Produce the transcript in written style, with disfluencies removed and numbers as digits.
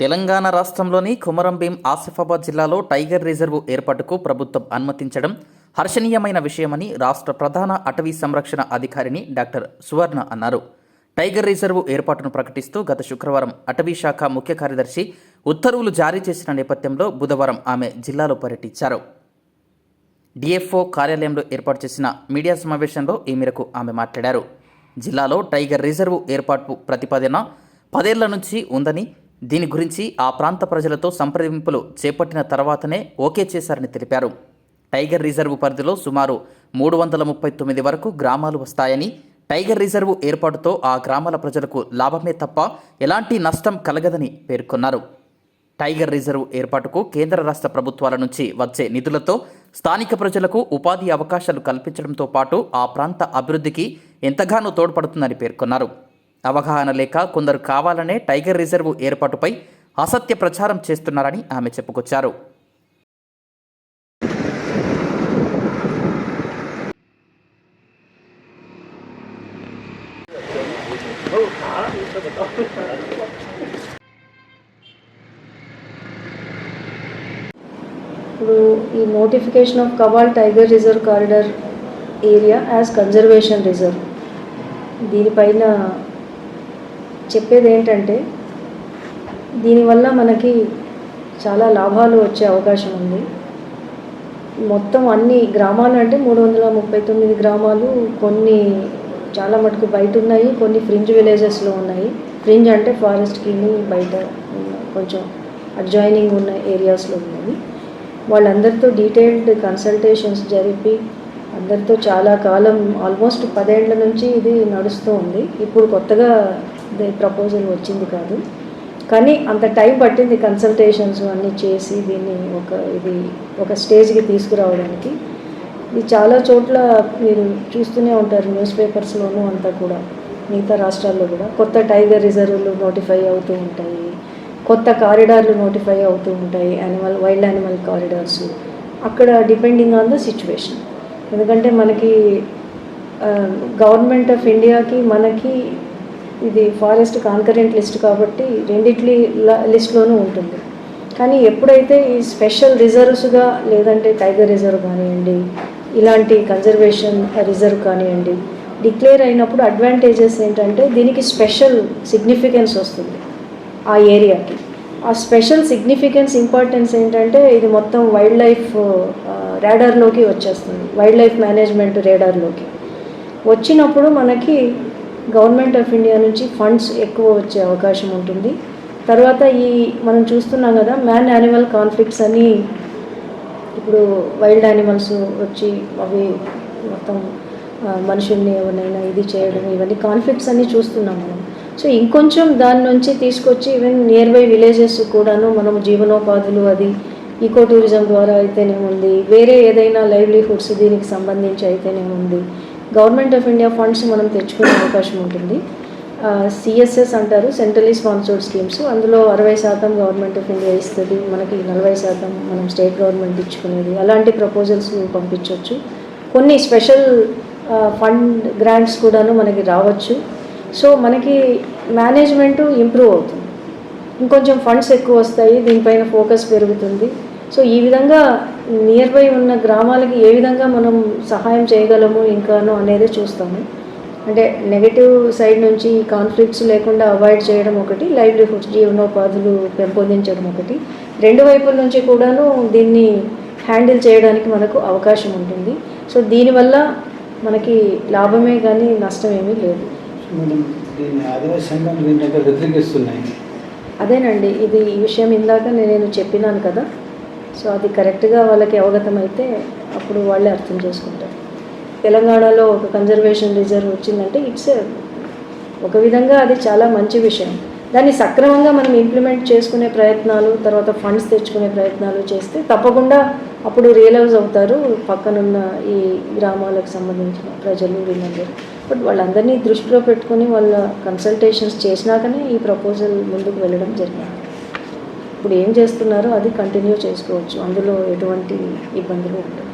తెలంగాణ రాష్ట్రంలోని కొమరంభీం ఆసిఫాబాద్ జిల్లాలో tiger reserve ఏర్పాటుకు ప్రభుత్వం అనుమతించడం హర్షణీయమైన విషయమని రాష్ట్ర ప్రధాన అటవీ సంరక్షణ అధికారిని డాక్టర్ సువర్ణ అన్నారు. టైగర్ రిజర్వ్ ఏర్పాటును ప్రకటిస్తూ గత శుక్రవారం అటవీ శాఖ ముఖ్య కార్యదర్శి ఉత్తర్వులు జారీ చేసిన నేపథ్యంలో బుధవారం ఆమె జిల్లాలో పర్యటించారు. డిఎఫ్ఓ కార్యాలయంలో ఏర్పాటు చేసిన మీడియా సమావేశంలో ఈ మేరకు ఆమె మాట్లాడారు. జిల్లాలో టైగర్ రిజర్వ్ ఏర్పాటు ప్రతిపాదన 10 ఏళ్ల నుంచి ఉందని, దీని గురించి ఆ ప్రాంత ప్రజలతో సంప్రదింపులు చేపట్టిన తర్వాతనే ఓకే చేశారని తెలిపారు. టైగర్ రిజర్వ్ పరిధిలో సుమారు 339 వరకు గ్రామాలు వస్తాయని, టైగర్ రిజర్వ్ ఏర్పాటుతో ఆ గ్రామాల ప్రజలకు లాభమే తప్ప ఎలాంటి నష్టం కలగదని పేర్కొన్నారు. టైగర్ రిజర్వ్ ఏర్పాటుకు కేంద్ర రాష్ట్ర ప్రభుత్వాల నుంచి వచ్చే నిధులతో స్థానిక ప్రజలకు ఉపాధి అవకాశాలు కల్పించడంతో పాటు ఆ ప్రాంత అభివృద్ధికి ఎంతగానో తోడ్పడుతుందని పేర్కొన్నారు. అవగాహన లేక కొందరు కావాలనే టైగర్ రిజర్వ్ ఏర్పాటుపై అసత్య ప్రచారం చేస్తున్నారని ఆమె చెప్పుకొచ్చారు. ఇప్పుడు ఈ notification off Kawal tiger reserve corridor area as conservation reserve, దీనిపైన చెప్పేది ఏంటంటే దీనివల్ల మనకి చాలా లాభాలు వచ్చే అవకాశం ఉంది. మొత్తం అన్ని గ్రామాలు అంటే 339 గ్రామాలు, కొన్ని చాలా మటుకు బయట ఉన్నాయి, కొన్ని ఫ్రింజ్ విలేజెస్లో ఉన్నాయి. ఫ్రింజ్ అంటే ఫారెస్ట్కి బయట కొంచెం అడ్జాయినింగ్ ఉన్న ఏరియాస్లో ఉన్నవి. వాళ్ళందరితో డీటెయిల్డ్ కన్సల్టేషన్స్ జరిపి అందరితో చాలా కాలం, ఆల్మోస్ట్ 10 ఏళ్ల నుంచి ఇది నడుస్తూ ఉంది. ఇప్పుడు కొత్తగా ప్రపోజల్ వచ్చింది కాదు, కానీ అంత టైం పట్టింది కన్సల్టేషన్స్ అన్నీ చేసి దీన్ని ఒక స్టేజ్కి తీసుకురావడానికి. ఇది చాలా చోట్ల మీరు చూస్తూనే ఉంటారు, న్యూస్ పేపర్స్లోనూ అంతా కూడా, మిగతా రాష్ట్రాల్లో కూడా కొత్త టైగర్ రిజర్వ్లు నోటిఫై అవుతూ ఉంటాయి, కొత్త కారిడార్లు నోటిఫై అవుతూ ఉంటాయి, వైల్డ్ యానిమల్ కారిడార్స్. అక్కడ డిపెండింగ్ ఆన్ ద సిచ్యువేషన్, ఎందుకంటే మనకి గవర్నమెంట్ ఆఫ్ ఇండియాకి మనకి ఇది ఫారెస్ట్ కాన్కరెంట్ లిస్ట్ కాబట్టి రెండిట్లి లిస్ట్లోనూ ఉంటుంది. కానీ ఎప్పుడైతే ఈ స్పెషల్ రిజర్వ్స్గా, లేదంటే టైగర్ రిజర్వ్ కానివ్వండి, ఇలాంటి కన్జర్వేషన్ రిజర్వ్ కానివ్వండి డిక్లేర్ అయినప్పుడు అడ్వాంటేజెస్ ఏంటంటే దీనికి స్పెషల్ సిగ్నిఫికెన్స్ వస్తుంది ఆ ఏరియాకి. ఆ స్పెషల్ సిగ్నిఫికెన్స్ ఇంపార్టెన్స్ ఏంటంటే ఇది మొత్తం వైల్డ్ లైఫ్ రేడార్లోకి వచ్చేస్తుంది, వైల్డ్ లైఫ్ మేనేజ్మెంట్ రేడార్లోకి వచ్చినప్పుడు మనకి గవర్నమెంట్ ఆఫ్ ఇండియా నుంచి ఫండ్స్ ఎక్కువ వచ్చే అవకాశం ఉంటుంది. తర్వాత మనం చూస్తున్నాం కదా, మ్యాన్ యానిమల్ కాన్ఫ్లిక్ట్స్ అని, ఇప్పుడు వైల్డ్ యానిమల్స్ వచ్చి అవి మొత్తం మనుషుల్ని ఎవరినైనా ఇది చేయడం, ఇవన్నీ కాన్ఫ్లిక్ట్స్ అన్నీ చూస్తున్నాం మనం. సో ఇంకొంచెం దాని నుంచి తీసుకొచ్చి ఈవెన్ నియర్ బై విలేజెస్ కూడాను మనం జీవనోపాధులు, అది ఈకో టూరిజం ద్వారా అయితేనేముంది, వేరే ఏదైనా లైవ్లీహుడ్స్ దీనికి సంబంధించి అయితేనేముంది, గవర్నమెంట్ ఆఫ్ ఇండియా ఫండ్స్ మనం తెచ్చుకునే అవకాశం ఉంటుంది. సిఎస్ఎస్ అంటారు, సెంట్రలీ స్పాన్సర్డ్ స్కీమ్స్. అందులో 60% గవర్నమెంట్ ఆఫ్ ఇండియా ఇస్తుంది, మనకి 40% మనం స్టేట్ గవర్నమెంట్ ఇచ్చుకునేది. అలాంటి ప్రపోజల్స్ పంపించవచ్చు. కొన్ని స్పెషల్ ఫండ్ గ్రాంట్స్ కూడాను మనకి రావచ్చు. సో మనకి మేనేజ్మెంటు ఇంప్రూవ్ అవుతుంది, ఇంకొంచెం ఫండ్స్ ఎక్కువ వస్తాయి, దీనిపైన ఫోకస్ పెరుగుతుంది. సో ఈ విధంగా నియర్ బై ఉన్న గ్రామాలకి ఏ విధంగా మనం సహాయం చేయగలము ఇంకాను అనేది చూస్తాము. అంటే నెగటివ్ సైడ్ నుంచి కాన్ఫ్లిక్ట్స్ లేకుండా అవాయిడ్ చేయడం ఒకటి, లైవ్లీహుడ్స్ జీవనోపాధులు పెంపొందించడం ఒకటి, రెండు వైపుల నుంచి కూడాను దీన్ని హ్యాండిల్ చేయడానికి మనకు అవకాశం ఉంటుంది. సో దీనివల్ల మనకి లాభమే కానీ నష్టం ఏమీ లేదు. అదేనండి, ఇది ఈ విషయం ఇందాక నేను చెప్పినాను కదా. సో అది కరెక్ట్గా వాళ్ళకి అవగతం అయితే అప్పుడు వాళ్ళే అర్థం చేసుకుంటారు. తెలంగాణలో ఒక కన్జర్వేషన్ రిజర్వ్ వచ్చిందంటే ఒక విధంగా అది చాలా మంచి విషయం. దాన్ని సక్రమంగా మనం ఇంప్లిమెంట్ చేసుకునే ప్రయత్నాలు, తర్వాత ఫండ్స్ తెచ్చుకునే ప్రయత్నాలు చేస్తే తప్పకుండా అప్పుడు రియలైజ్ అవుతారు పక్కనున్న ఈ గ్రామాలకు సంబంధించిన ప్రజలు వీళ్ళందరూ. బట్ వాళ్ళందరినీ దృష్టిలో పెట్టుకుని వాళ్ళ కన్సల్టేషన్స్ చేసినాకనే ఈ ప్రపోజల్ ముందుకు వెళ్ళడం జరిగింది. ఇప్పుడు ఏం చేస్తున్నారో అది కంటిన్యూ చేసుకోవచ్చు, అందులో ఎటువంటి ఇబ్బందులు ఉండవు.